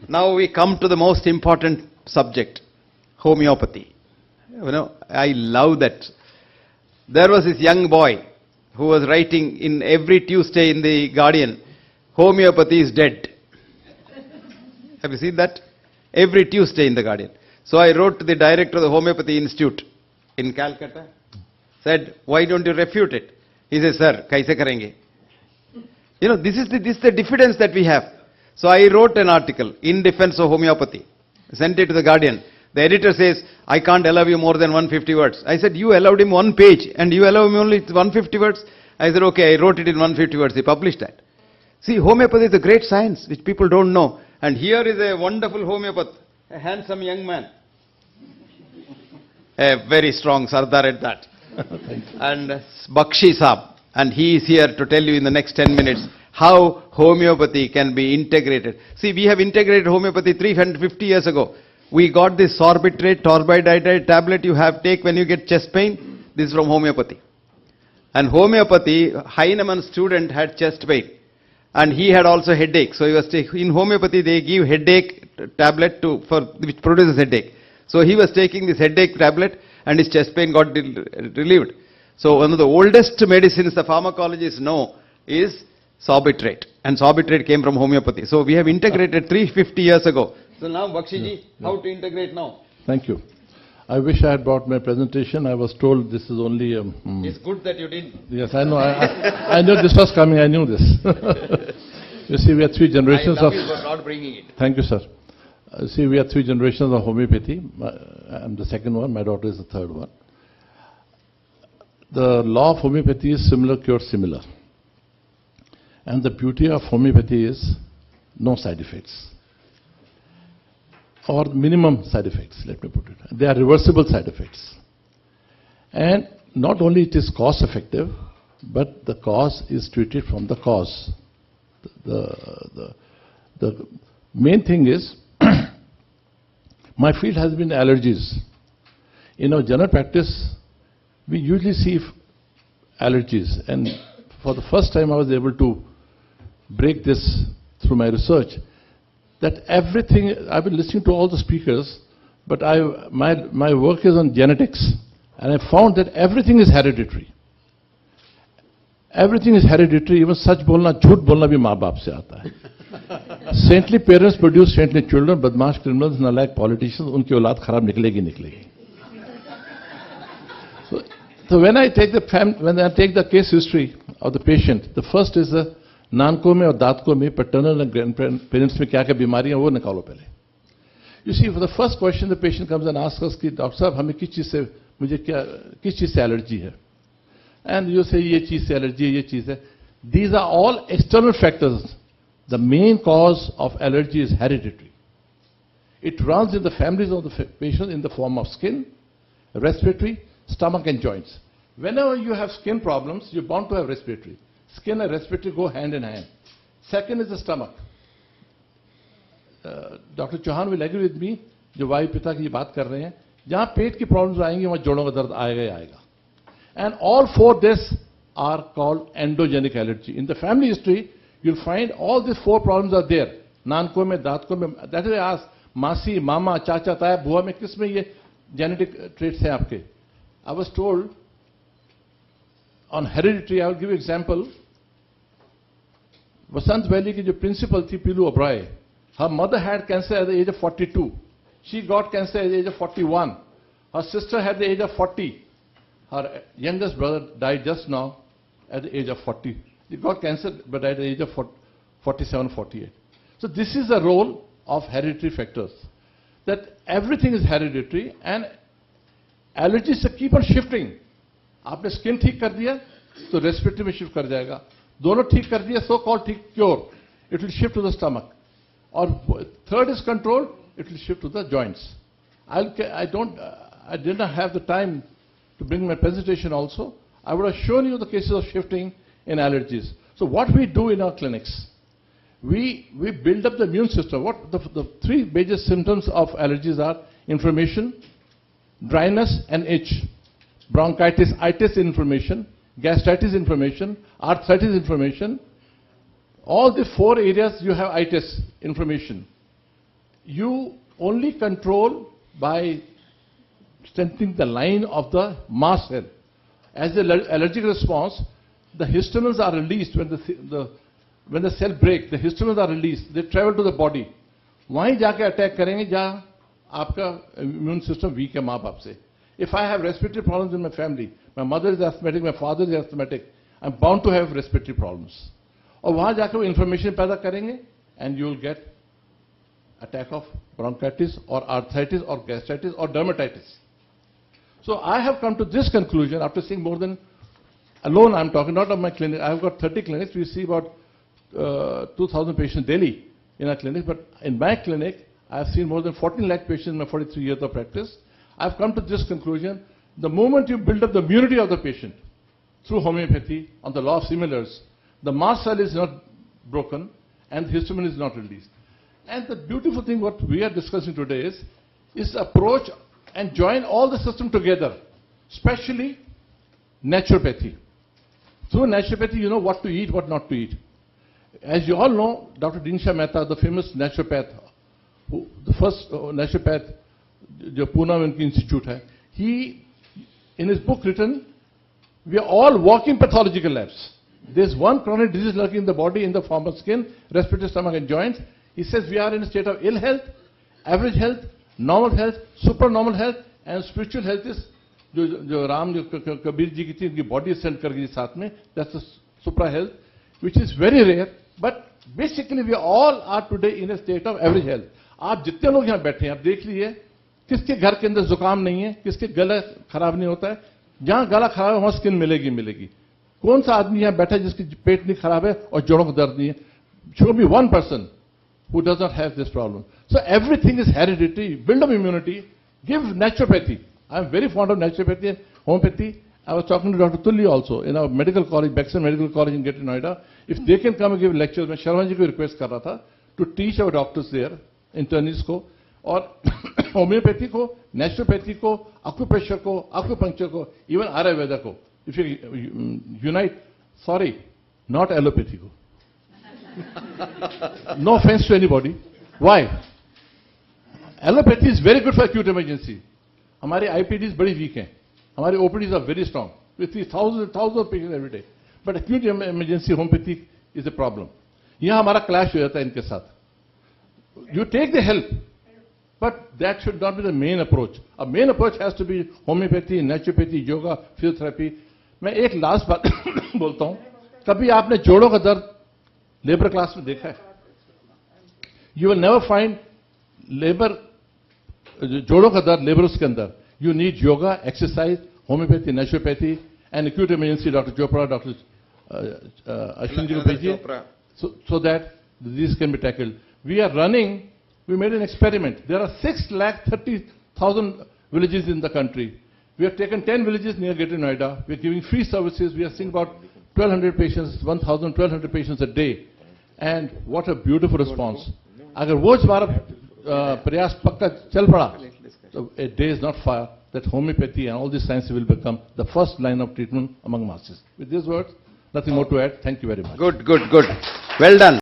Now we come to the most important subject, homeopathy. You know, I love that. There was this young boy who was writing in every Tuesday in the Guardian, homeopathy is dead. Have you seen that? Every Tuesday in the Guardian. So I wrote to the director of the Homeopathy Institute in Calcutta, said, why don't you refute it? He says, sir, kaise karenge? You know, this is the diffidence that we have. So I wrote an article in defense of homeopathy, sent it to the Guardian. The editor says, I can't allow you more than 150 words. I said, you allowed him one page and you allow him only 150 words? I said, okay, I wrote it in 150 words. He published that. See, homeopathy is a great science which people don't know. And here is a wonderful homeopath, a handsome young man. A very strong Sardar at that. And Bakshi Saab. And he is here to tell you in the next 10 minutes how homeopathy can be integrated. See, we have integrated homeopathy 350 years ago. We got this sorbitrate, torbiditrate tablet you have take when you get chest pain. This is from homeopathy. And homeopathy, Heinemann's student had chest pain. And he had also headache. So he was in homeopathy they give headache tablet which produces headache. So he was taking this headache tablet and his chest pain got relieved. So one of the oldest medicines the pharmacologists know is sorbitrate. And sorbitrate came from homeopathy. So we have integrated 350 years ago. So now Bakshiji, how to integrate now? Thank you. I wish I had brought my presentation. I was told this is only It's good that you did. Yes, I know. I knew this was coming. I knew this. You see, we are three generations I love you for not bringing it. Thank you, sir. See, we are three generations of homeopathy. I'm the second one. My daughter is the third one. The law of homeopathy is similar cures similar. And the beauty of homeopathy is no side effects. Or minimum side effects, let me put it. They are reversible side effects. And not only it is cost effective, but the cause is treated from the cause. The main thing is, my field has been allergies. In our general practice, we usually see allergies. And for the first time I was able to break this through my research, that everything, I've been listening to all the speakers, but my work is on genetics, and I found that everything is hereditary. Everything is hereditary, even सच बोलना झूठ बोलना भी माँ बाप से आता है. Saintly parents produce saintly children, बदमाश criminals, nalayak politicians, उनकी औलाद खराब निकलेगी. So when I take the case history of the patient, the first is the नानको में और दांतकों में paternal and grandparents में क्या-क्या बीमारियां वो निकालो पहले. You see, for the first question, the patient comes and asks us कि डॉक्टर साहब हमें किस चीज से एलर्जी है? And you say ये चीज से एलर्जी है, ये चीज है. These are all external factors. The main cause of allergy is hereditary. It runs in the families of the patient in the form of skin, respiratory, stomach and joints. Whenever you have skin problems, you're bound to have respiratory. Skin and respiratory go hand in hand. Second is the stomach. Dr. Chauhan will agree with me, जो वायु पिता की बात कर रहे हैं, जहां पेट की प्रॉब्लम्स आएंगी वहां जोड़ों का दर्द आएगा ही आएगा. And all four this are called endogenic allergy. In the family history, you'll find all these four problems are there. नानको में, दांतकों में. That is why I ask, मासी, मामा, चाचा, ताया, बुआ में किस में ये genetic traits हैं आपके? I was told on hereditary, I will give you example. Vasant Valley की जो principal थी पीलू O'Brien, her mother had cancer at the age of 42. She got cancer at the age of 41. Her sister had the age of 40. Her youngest brother died just now at the age of 40. He got cancer but died at the age of 47, 48. So this is the role of hereditary factors. That everything is hereditary and allergies keep on shifting. आपने skin ठीक कर दिया तो respiratory में shift कर जाएगा. दोनों ठीक कर दिया so called ठीक cure. It will shift to the stomach. Or third is control, it will shift to the joints. I did not have the time to bring my presentation also. I would have shown you the cases of shifting in allergies. So what we do in our clinics, we build up the immune system. What the three major symptoms of allergies are: inflammation, dryness and itch, bronchitis, itis inflammation, gastritis inflammation, arthritis inflammation. All the four areas you have itis, inflammation. you only control by strengthening the line of the mast cell. As the allergic response, the histamines are released when the cell break. The histamines are released. They travel to the body. वहीं जाके attack करेंगे जहाँ आपका immune system weak है माँ बाप से. If I have respiratory problems in my family, my mother is asthmatic, my father is asthmatic, I'm bound to have respiratory problems. और वहाँ जाके वो inflammation पैदा करेंगे and you will get attack of bronchitis or arthritis or gastritis or dermatitis. So I have come to this conclusion after seeing more than, alone I'm talking, not of my clinic. I have got 30 clinics. We see about 2,000 patients daily in our clinic. But in my clinic, I have seen more than 14 lakh patients in my 43 years of practice. I have come to this conclusion. The moment you build up the immunity of the patient through homeopathy on the law of similars, the mast cell is not broken and histamine is not released. And the beautiful thing what we are discussing today is approach and join all the system together, especially naturopathy. Through naturopathy, you know what to eat, what not to eat. As you all know, Dr. Dinsha Mehta, the famous naturopath, the first naturopath, the Pune Institute, he, in his book written, we are all walking pathological labs. There's one chronic disease lurking in the body in the form of skin, respiratory, stomach and joints. He says we are in a state of ill health, average health, normal health, supernormal health, and spiritual health is जो राम कबीर जी की थी उनकी body send कर गई साथ में, that's a supra health, which is very rare, but basically we all are today in a state of average health. आप जितने लोग यहाँ बैठे हैं आप देख लीजिए किसके घर के अंदर जुकाम नहीं है, किसके गला खराब नहीं होता है, जहां गला खराब है वहां स्किन मिलेगी. कौन सा आदमी यहाँ बैठा है जिसकी पेट नहीं खराब है और जोड़ों का दर्द नहीं है? Show me one person who does not have this problem. So everything is hereditary. Build up immunity. Give naturopathy. I am very fond of naturopathy and homeopathy. I was talking to Dr. Tulli also in our medical college, Bexar Medical College in Greater Noida. If they can come and give lectures, मैं शर्मा जी को request कर रहा था to teach our doctors there, internists को, और homeopathy को, naturopathy को, acupressure को, acupuncture को, even Ayurveda को. If you unite, sorry, not allopathy को. No offense to anybody. Why? Allopathy is very good for acute emergency. हमारे IPDs बड़ी weak हैं. हमारे OPDs are very strong. We see thousands and thousands of patients every day. But acute emergency homeopathy is a problem. यहाँ हमारा clash हो जाता है इनके साथ. You take the help, but that should not be the main approach. A main approach has to be homeopathy, naturopathy, yoga, physiotherapy. मैं एक last बात बोलता हूँ. कभी आपने जोड़ों का दर्द लेबर क्लास में देखा है? You will never find labour जोड़ों का दर्द लेबर्स के अंदर. You need yoga, exercise, homeopathy, naturopathy, and acute emergency. Dr. Chopra, Dr. Ashwin ji ko bhejiye, so that the disease can be tackled. We are running. We made an experiment. There are 630,000 villages in the country. We have taken 10 villages near Greater Noida. We are giving free services. We are seeing about 1,200 patients, 1,000, 1,200 patients a day. And what a beautiful response. अगर वो हमारा प्रयास पक्का चल पड़ा, so a day is not far that homeopathy and all these sciences will become the first line of treatment among masses. With these words, nothing more to add. Thank you very much. Good. Well done.